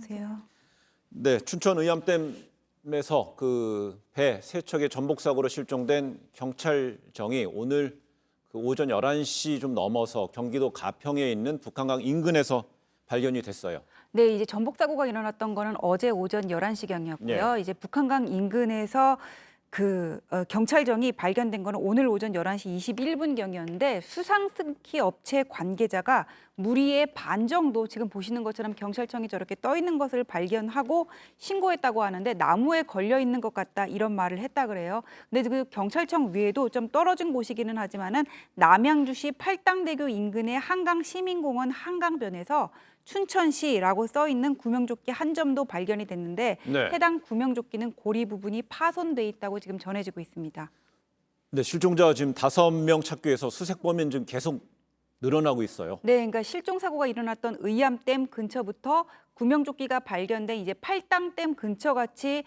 안녕하세요. 네, 춘천 의암댐에서 그 배 세척의 전복 사고로 실종된 경찰정이 오늘 그 오전 11시 좀 넘어서 경기도 가평에 있는 북한강 인근에서 발견이 됐어요. 네, 이제 전복 사고가 일어났던 거는 어제 오전 11시경이었고요. 이제 북한강 인근에서 경찰정이 발견된 거는 오늘 오전 11시 21분경이었는데 수상 스키 업체 관계자가 무리의 반 정도 지금 보시는 것처럼 경찰청이 저렇게 떠 있는 것을 발견하고 신고했다고 하는데 나무에 걸려 있는 것 같다 이런 말을 했다 그래요. 근데 그 경찰청 위에도 좀 떨어진 곳이기는 하지만은 남양주시 팔당대교 인근의 한강시민공원 한강변에서 춘천시라고 써 있는 구명조끼 한 점도 발견이 됐는데 네. 해당 구명조끼는 고리 부분이 파손돼 있다고 지금 전해지고 있습니다. 네, 실종자 지금 5명 찾기 위해서 수색범인 지금 계속 늘어나고 있어요. 네, 그러니까 실종 사고가 일어났던 의암댐 근처부터 구명조끼가 발견된 이제 팔당댐 근처같이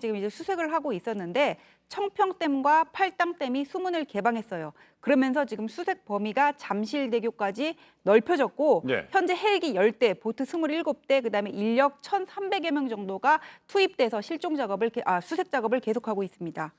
지금 이제 수색을 하고 있었는데 청평댐과 팔당댐이 수문을 개방했어요. 그러면서 지금 수색 범위가 잠실대교까지 넓혀졌고 네. 현재 헬기 10대, 보트 27대, 그다음에 인력 1,300여 명 정도가 투입돼서 수색 작업을 계속하고 있습니다.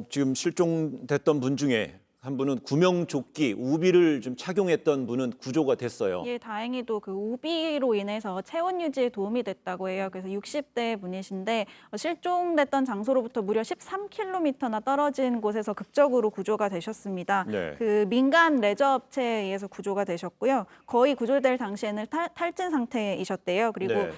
지금 실종됐던 분 중에 한 분은 구명조끼, 우비를 좀 착용했던 분은 구조가 됐어요. 예, 다행히도 그 우비로 인해서 체온 유지에 도움이 됐다고 해요. 그래서 60대 분이신데 실종됐던 장소로부터 무려 13km나 떨어진 곳에서 극적으로 구조가 되셨습니다. 네. 그 민간 레저 업체에 의해서 구조가 되셨고요. 거의 구조될 당시에는 탈진 상태이셨대요. 그리고 네.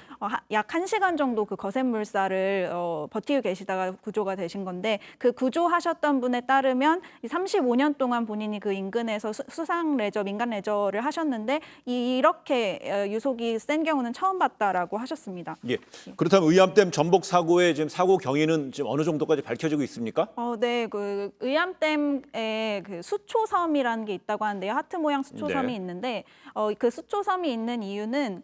약 1시간 정도 그 거센 물살을 버티고 계시다가 구조가 되신 건데 그 구조하셨던 분에 따르면 35년 동안 본인이 그 인근에서 수상 레저, 민간 레저를 하셨는데 이렇게 유속이 센 경우는 처음 봤다라고 하셨습니다. 예. 그렇다면 의암댐 전복 사고의 지금 사고 경위는 지금 어느 정도까지 밝혀지고 있습니까? 네, 그 의암댐에 그 수초섬이라는 게 있다고 하는데요. 하트 모양 수초섬이 네. 있는데 그 수초섬이 있는 이유는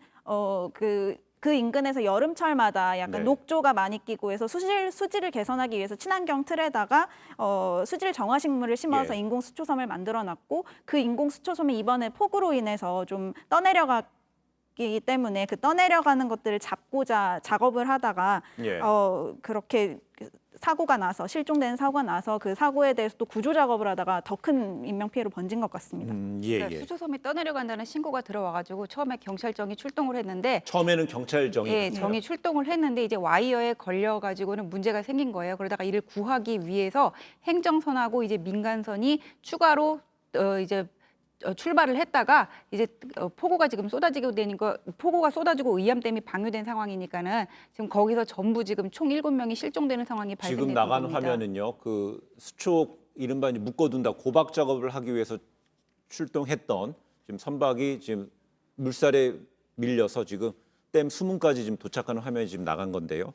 그 인근에서 여름철마다 약간 네. 녹조가 많이 끼고 해서 수질을 개선하기 위해서 친환경 틀에다가 수질 정화식물을 심어서 예. 인공 수초섬을 만들어놨고 그 인공 수초섬이 이번에 폭우로 인해서 좀 떠내려가기 때문에 그 떠내려가는 것들을 잡고자 작업을 하다가 예. 그렇게 실종되는 사고가 나서 그 사고에 대해서 또 구조 작업을 하다가 더 큰 인명 피해로 번진 것 같습니다. 예, 그러니까 예. 수초섬이 떠내려간다는 신고가 들어와가지고 처음에 경찰청이 출동을 했는데 처음에는 경찰정이 예, 갔어요. 정이 출동을 했는데 이제 와이어에 걸려가지고는 문제가 생긴 거예요. 그러다가 이를 구하기 위해서 행정선하고 이제 민간선이 추가로 출발을 했다가 이제 폭우가 지금 쏟아지게 되니까 폭우가 쏟아지고 의암댐이 방류된 상황이니까는 지금 거기서 전부 지금 총 7명이 실종되는 상황이 발생된 지금 나간 겁니다. 화면은요. 그 수초 이른바 이제 묶어둔다 고박 작업을 하기 위해서 출동했던 지금 선박이 지금 물살에 밀려서 지금 댐 수문까지 지금 도착하는 화면이 지금 나간 건데요.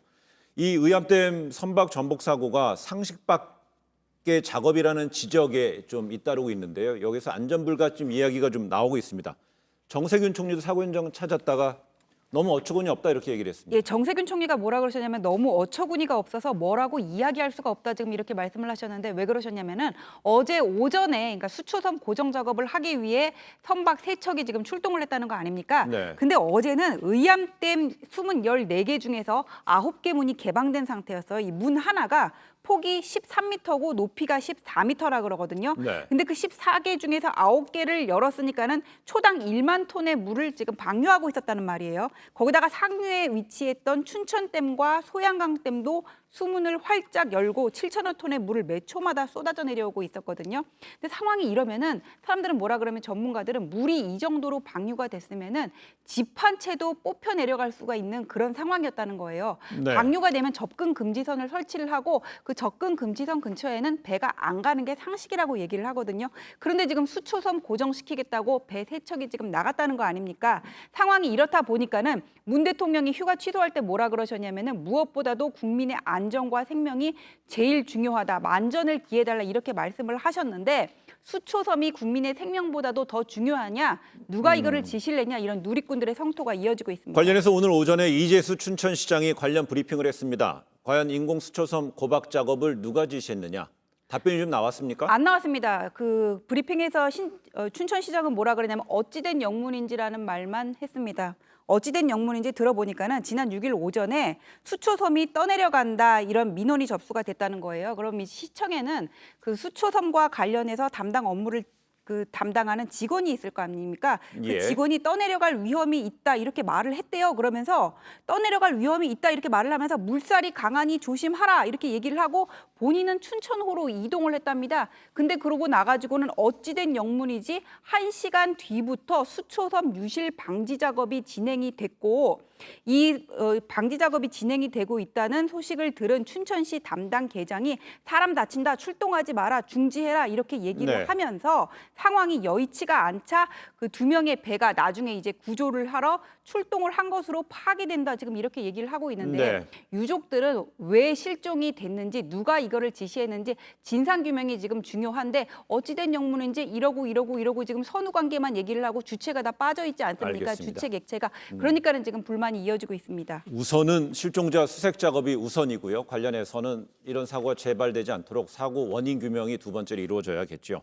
이 의암댐 선박 전복 사고가 상식 밖의 작업이라는 지적에 좀 잇따르고 있는데요. 여기서 안전불가침 이야기가 좀 나오고 있습니다. 정세균 총리도 사고 현장 찾았다가 너무 어처구니 없다 이렇게 얘기를 했습니다. 예, 정세균 총리가 뭐라 그러셨냐면 너무 어처구니가 없어서 뭐라고 이야기할 수가 없다 지금 이렇게 말씀을 하셨는데 왜 그러셨냐면은 어제 오전에 그러니까 수초섬 고정 작업을 하기 위해 선박 세척이 지금 출동을 했다는 거 아닙니까? 네. 근데 어제는 의암댐 수문 14개 중에서 9개 문이 개방된 상태였어요. 이 문 하나가 폭이 13m고 높이가 14m라 그러거든요. 네. 근데 그 14개 중에서 9개를 열었으니까는 초당 1만 톤의 물을 지금 방류하고 있었다는 말이에요. 거기다가 상류에 위치했던 춘천댐과 소양강댐도 수문을 활짝 열고 7천여 톤의 물을 몇 초마다 쏟아져 내려오고 있었거든요. 근데 상황이 이러면은 사람들은 뭐라 그러면 전문가들은 물이 이 정도로 방류가 됐으면은 집 한 채도 뽑혀 내려갈 수가 있는 그런 상황이었다는 거예요. 네. 방류가 되면 접근 금지선을 설치를 하고 그 접근 금지선 근처에는 배가 안 가는 게 상식이라고 얘기를 하거든요. 그런데 지금 수초섬 고정시키겠다고 배 세척이 지금 나갔다는 거 아닙니까? 상황이 이렇다 보니까는 문 대통령이 휴가 취소할 때 뭐라 그러셨냐면은 무엇보다도 국민의 안전과 생명이 제일 중요하다. 만전을 기해달라 이렇게 말씀을 하셨는데 수초섬이 국민의 생명보다도 더 중요하냐? 누가 이거를 지시를 했냐? 이런 누리꾼들의 성토가 이어지고 있습니다. 관련해서 오늘 오전에 이재수 춘천시장이 관련 브리핑을 했습니다. 과연 인공 수초섬 고박 작업을 누가 지시했느냐? 답변이 좀 나왔습니까? 안 나왔습니다. 그 브리핑에서 춘천시장은 뭐라 그러냐면 어찌된 영문인지라는 말만 했습니다. 어찌된 영문인지 들어보니까는 지난 6일 오전에 수초섬이 떠내려간다 이런 민원이 접수가 됐다는 거예요. 그럼 이 시청에는 그 수초섬과 관련해서 담당 업무를 담당하는 직원이 있을 거 아닙니까? 예. 그 직원이 떠내려갈 위험이 있다 이렇게 말을 했대요. 그러면서 떠내려갈 위험이 있다 이렇게 말을 하면서 물살이 강하니 조심하라 이렇게 얘기를 하고 본인은 춘천호로 이동을 했답니다. 근데 그러고 나가지고는 어찌된 영문이지 1시간 뒤부터 수초섬 유실 방지 작업이 진행이 됐고 이 방지 작업이 진행이 되고 있다는 소식을 들은 춘천시 담당 계장이 사람 다친다 출동하지 마라 중지해라 이렇게 얘기를 네. 하면서 상황이 여의치가 않자 그 2명의 배가 나중에 이제 구조를 하러 출동을 한 것으로 파악이된다 지금 이렇게 얘기를 하고 있는데 네. 유족들은 왜 실종이 됐는지 누가 이거를 지시했는지 진상 규명이 지금 중요한데 어찌된 영문인지 이러고 지금 선후 관계만 얘기를 하고 주체가 다 빠져 있지 않습니까? 알겠습니다. 주체 객체가 그러니까는 지금 불만이 이어지고 있습니다. 우선은 실종자 수색 작업이 우선이고요. 관련해서는 이런 사고가 재발되지 않도록 사고 원인 규명이 두 번째로 이루어져야겠죠.